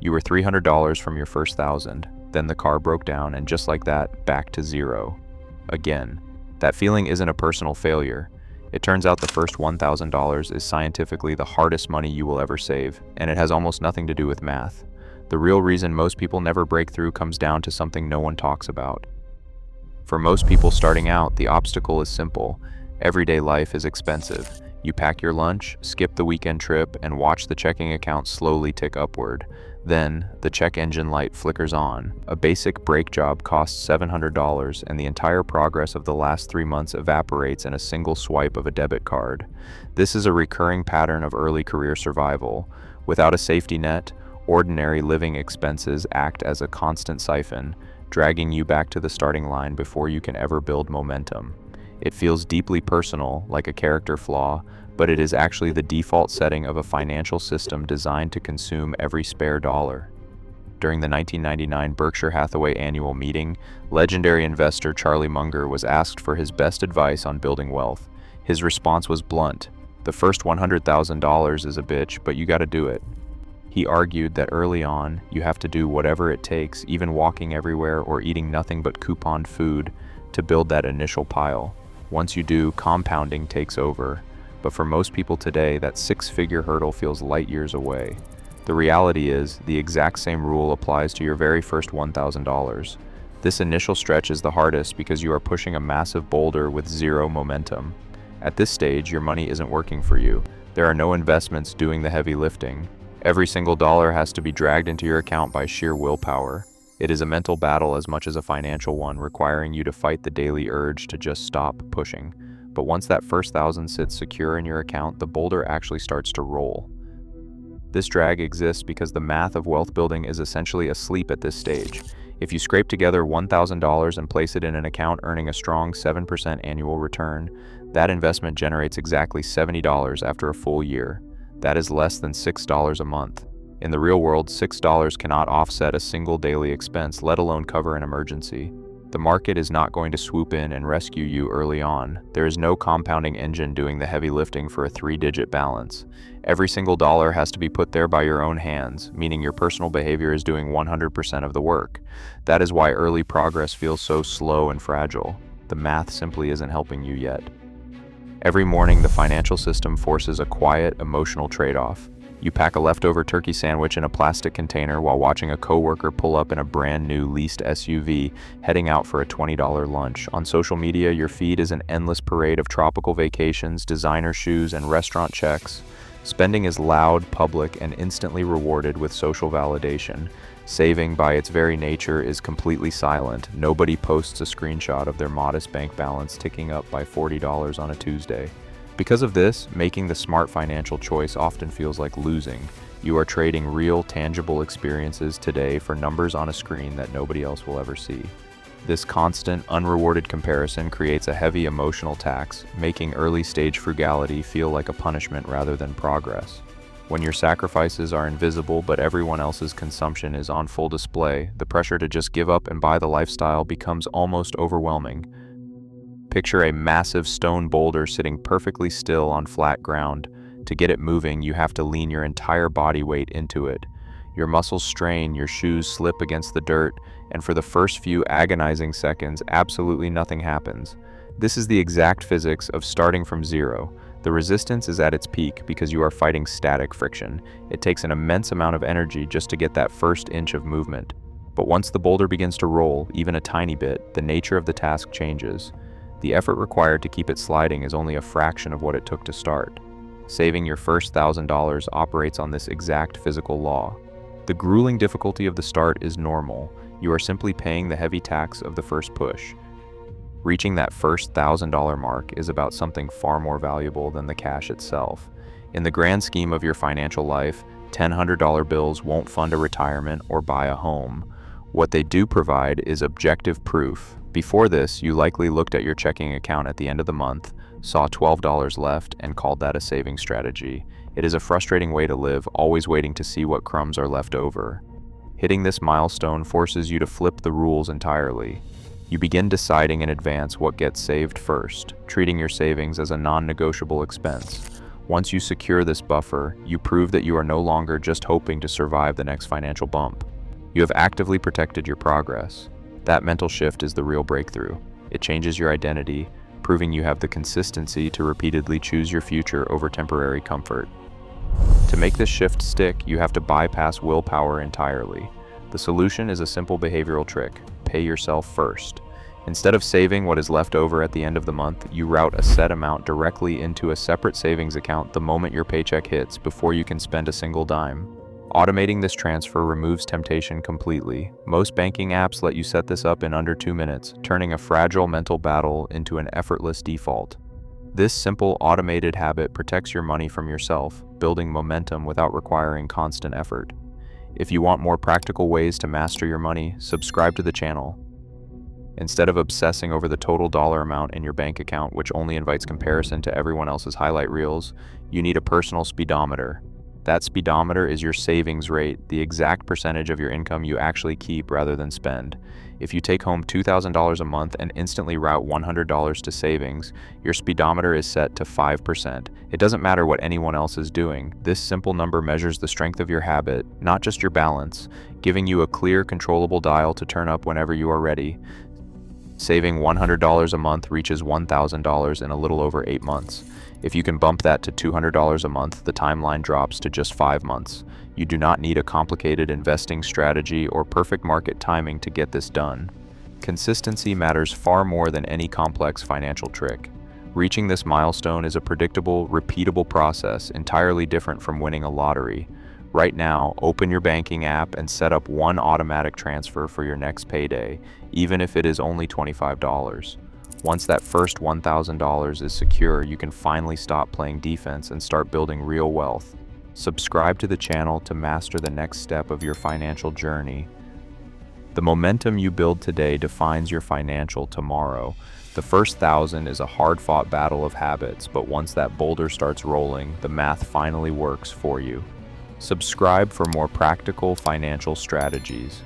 You were $300 from your first 1,000, then the car broke down, and just like that, back to zero. Again, that feeling isn't a personal failure. It turns out the first $1,000 is scientifically the hardest money you will ever save, and it has almost nothing to do with math. The real reason most people never break through comes down to something no one talks about. For most people starting out, the obstacle is simple. Everyday life is expensive. You pack your lunch, skip the weekend trip, and watch the checking account slowly tick upward. Then, the check engine light flickers on. A basic brake job costs $700, and the entire progress of the last 3 months evaporates in a single swipe of a debit card. This is a recurring pattern of early career survival. Without a safety net, ordinary living expenses act as a constant siphon, dragging you back to the starting line before you can ever build momentum. It feels deeply personal, like a character flaw, but it is actually the default setting of a financial system designed to consume every spare dollar. During the 1999 Berkshire Hathaway annual meeting, legendary investor Charlie Munger was asked for his best advice on building wealth. His response was blunt: "The first $100,000 is a bitch, but you gotta do it." He argued that early on, you have to do whatever it takes, even walking everywhere or eating nothing but couponed food, to build that initial pile. Once you do, compounding takes over. But for most people today, that six-figure hurdle feels light years away. The reality is, the exact same rule applies to your very first $1,000. This initial stretch is the hardest because you are pushing a massive boulder with zero momentum. At this stage, your money isn't working for you. There are no investments doing the heavy lifting. Every single dollar has to be dragged into your account by sheer willpower. It is a mental battle as much as a financial one, requiring you to fight the daily urge to just stop pushing. But once that first 1,000 sits secure in your account, the boulder actually starts to roll. This drag exists because the math of wealth building is essentially asleep at this stage. If you scrape together $1,000 and place it in an account earning a strong 7% annual return, that investment generates exactly $70 after a full year. That is less than $6 a month. In the real world, $6 cannot offset a single daily expense, let alone cover an emergency. The market is not going to swoop in and rescue you early on. There is no compounding engine doing the heavy lifting for a 3-digit balance. Every single dollar has to be put there by your own hands, meaning your personal behavior is doing 100% of the work. That is why early progress feels so slow and fragile. The math simply isn't helping you yet. Every morning, the financial system forces a quiet, emotional trade-off. You pack a leftover turkey sandwich in a plastic container while watching a coworker pull up in a brand new leased SUV, heading out for a $20 lunch. On social media, your feed is an endless parade of tropical vacations, designer shoes, and restaurant checks. Spending is loud, public, and instantly rewarded with social validation. Saving, by its very nature, is completely silent. Nobody posts a screenshot of their modest bank balance ticking up by $40 on a Tuesday. Because of this, making the smart financial choice often feels like losing. You are trading real, tangible experiences today for numbers on a screen that nobody else will ever see. This constant, unrewarded comparison creates a heavy emotional tax, making early-stage frugality feel like a punishment rather than progress. When your sacrifices are invisible but everyone else's consumption is on full display, the pressure to just give up and buy the lifestyle becomes almost overwhelming. Picture a massive stone boulder sitting perfectly still on flat ground. To get it moving, you have to lean your entire body weight into it. Your muscles strain, your shoes slip against the dirt, and for the first few agonizing seconds, absolutely nothing happens. This is the exact physics of starting from zero. The resistance is at its peak because you are fighting static friction. It takes an immense amount of energy just to get that first inch of movement. But once the boulder begins to roll, even a tiny bit, the nature of the task changes. The effort required to keep it sliding is only a fraction of what it took to start. Saving your first $1,000 operates on this exact physical law. The grueling difficulty of the start is normal. You are simply paying the heavy tax of the first push. Reaching that first $1,000 mark is about something far more valuable than the cash itself. In the grand scheme of your financial life, $100 bills won't fund a retirement or buy a home. What they do provide is objective proof. Before this, you likely looked at your checking account at the end of the month, saw $12 left, and called that a saving strategy. It is a frustrating way to live, always waiting to see what crumbs are left over. Hitting this milestone forces you to flip the rules entirely. You begin deciding in advance what gets saved first, treating your savings as a non-negotiable expense. Once you secure this buffer, you prove that you are no longer just hoping to survive the next financial bump. You have actively protected your progress. That mental shift is the real breakthrough. It changes your identity, proving you have the consistency to repeatedly choose your future over temporary comfort. To make this shift stick, you have to bypass willpower entirely. The solution is a simple behavioral trick: pay yourself first. Instead of saving what is left over at the end of the month, you route a set amount directly into a separate savings account the moment your paycheck hits, before you can spend a single dime. Automating this transfer removes temptation completely. Most banking apps let you set this up in under 2 minutes, turning a fragile mental battle into an effortless default. This simple automated habit protects your money from yourself, building momentum without requiring constant effort. If you want more practical ways to master your money, subscribe to the channel. Instead of obsessing over the total dollar amount in your bank account, which only invites comparison to everyone else's highlight reels, you need a personal speedometer. That speedometer is your savings rate, the exact percentage of your income you actually keep rather than spend. If you take home $2,000 a month and instantly route $100 to savings, your speedometer is set to 5%. It doesn't matter what anyone else is doing. This simple number measures the strength of your habit, not just your balance, giving you a clear, controllable dial to turn up whenever you are ready. Saving $100 a month reaches $1,000 in a little over 8 months. If you can bump that to $200 a month, the timeline drops to just 5 months. You do not need a complicated investing strategy or perfect market timing to get this done. Consistency matters far more than any complex financial trick. Reaching this milestone is a predictable, repeatable process, entirely different from winning a lottery. Right now, open your banking app and set up one automatic transfer for your next payday, even if it is only $25. Once that first $1,000 is secure, you can finally stop playing defense and start building real wealth. Subscribe to the channel to master the next step of your financial journey. The momentum you build today defines your financial tomorrow. The first 1,000 is a hard-fought battle of habits, but once that boulder starts rolling, the math finally works for you. Subscribe for more practical financial strategies.